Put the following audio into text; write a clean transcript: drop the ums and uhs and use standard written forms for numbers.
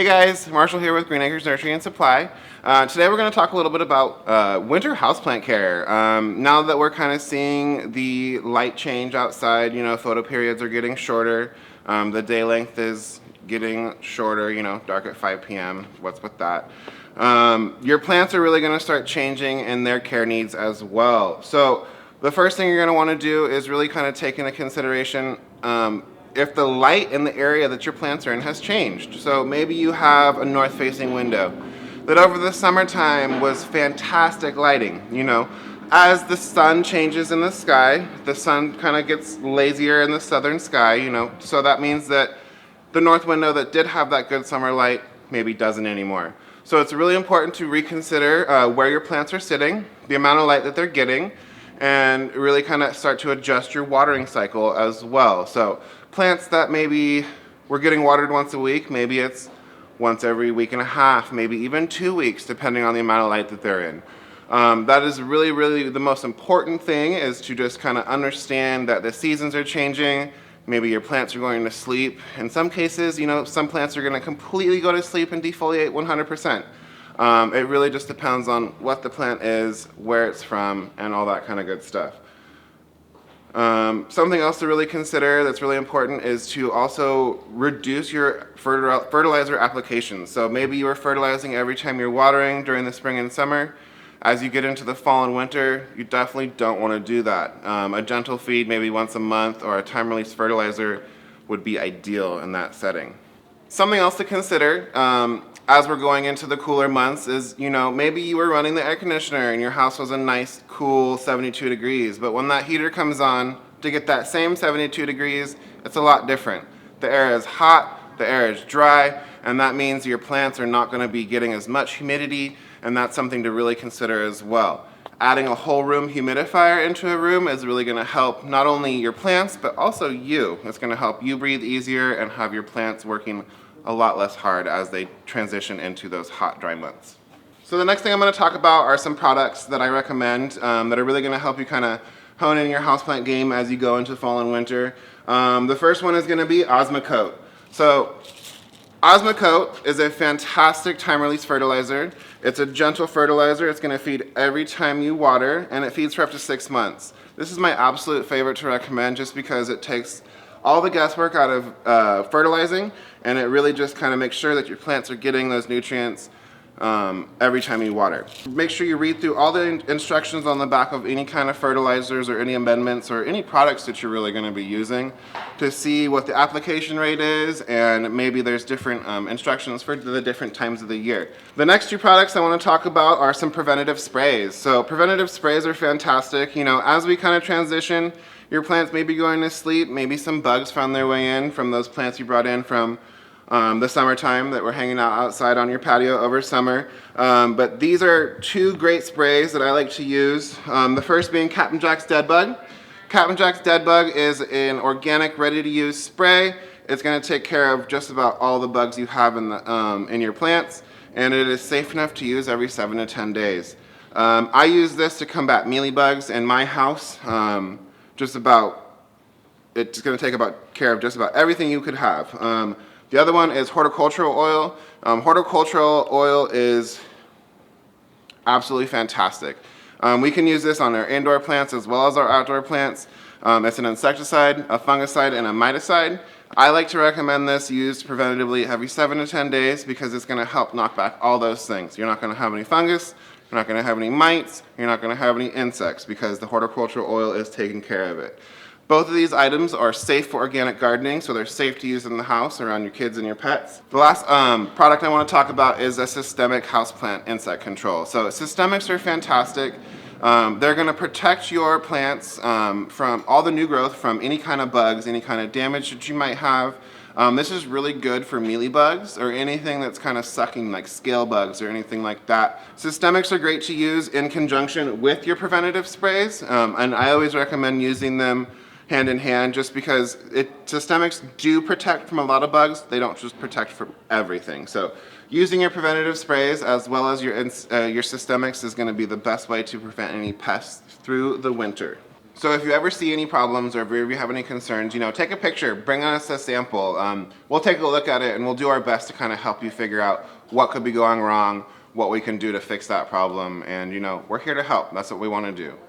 Hey guys, Marshall here with Green Acres Nursery and Supply. Today we're going to talk a little bit about winter houseplant care. Now that we're kind of seeing the light change outside, photo periods are getting shorter, the day length is getting shorter, dark at 5 p.m., what's with that? Your plants are really going to start changing in their care needs as well. So the first thing you're going to want to do is really kind of take into consideration if the light in the area that your plants are in has changed. So maybe you have a north-facing window that over the summertime was fantastic lighting. As the sun changes in the sky, the sun kind of gets lazier in the southern sky, so that means that the north window that did have that good summer light maybe doesn't anymore. So it's really important to reconsider where your plants are sitting, the amount of light that they're getting, and really kind of start to adjust your watering cycle as well. So plants that maybe were getting watered once a week, maybe it's once every week and a half, maybe even 2 weeks, depending on the amount of light that they're in. That is really, really the most important thing, is to just kind of understand that the seasons are changing. Maybe your plants are going to sleep. In some cases, some plants are going to completely go to sleep and defoliate 100%. It really just depends on what the plant is, where it's from, and all that kind of good stuff. Something else to really consider that's really important is to also reduce your fertilizer applications. So maybe you are fertilizing every time you're watering during the spring and summer. As you get into the fall and winter, you definitely don't want to do that. A gentle feed maybe once a month or a time-release fertilizer would be ideal in that setting. Something else to consider as we're going into the cooler months is, maybe you were running the air conditioner and your house was a nice, cool 72 degrees, but when that heater comes on to get that same 72 degrees, it's a lot different. The air is hot, the air is dry, and that means your plants are not going to be getting as much humidity, and that's something to really consider as well. Adding a whole room humidifier into a room is really going to help not only your plants, but also you. It's going to help you breathe easier and have your plants working a lot less hard as they transition into those hot, dry months. So the next thing I'm going to talk about are some products that I recommend that are really going to help you kind of hone in your houseplant game as you go into fall and winter. The first one is going to be Osmocote. So Osmocote is a fantastic time-release fertilizer. It's a gentle fertilizer. It's going to feed every time you water, and it feeds for up to 6 months. This is my absolute favorite to recommend just because it takes all the guesswork out of fertilizing, and it really just kind of makes sure that your plants are getting those nutrients every time you water. Make sure you read through all the instructions on the back of any kind of fertilizers or any amendments or any products that you're really going to be using to see what the application rate is, and maybe there's different instructions for the different times of the year. The next two products I want to talk about are some preventative sprays. So preventative sprays are fantastic. As we kind of transition, your plants may be going to sleep, maybe some bugs found their way in from those plants you brought in from the summertime that were hanging out outside on your patio over summer. But these are two great sprays that I like to use. The first being Captain Jack's Dead Bug. Captain Jack's Dead Bug is an organic, ready-to-use spray. It's going to take care of just about all the bugs you have in your plants, and it is safe enough to use every 7 to 10 days. I use this to combat mealybugs in my house. It's going to take care of just about everything you could have. The other one is horticultural oil. Horticultural oil is absolutely fantastic. We can use this on our indoor plants as well as our outdoor plants. It's an insecticide, a fungicide, and a miticide. I like to recommend this used preventatively every 7 to 10 days because it's going to help knock back all those things. You're not going to have any fungus, you're not going to have any mites, you're not going to have any insects because the horticultural oil is taking care of it. Both of these items are safe for organic gardening, so they're safe to use in the house around your kids and your pets. The last product I want to talk about is a systemic houseplant insect control. So systemics are fantastic. They're going to protect your plants from all the new growth, from any kind of bugs, any kind of damage that you might have. This is really good for mealybugs or anything that's kind of sucking, like scale bugs or anything like that. Systemics are great to use in conjunction with your preventative sprays, and I always recommend using them hand in hand just because systemics do protect from a lot of bugs. They don't just protect from everything. So using your preventative sprays as well as your systemics is going to be the best way to prevent any pests through the winter. So if you ever see any problems or if you have any concerns, take a picture, bring us a sample. We'll take a look at it and we'll do our best to kind of help you figure out what could be going wrong, what we can do to fix that problem, and we're here to help. That's what we want to do.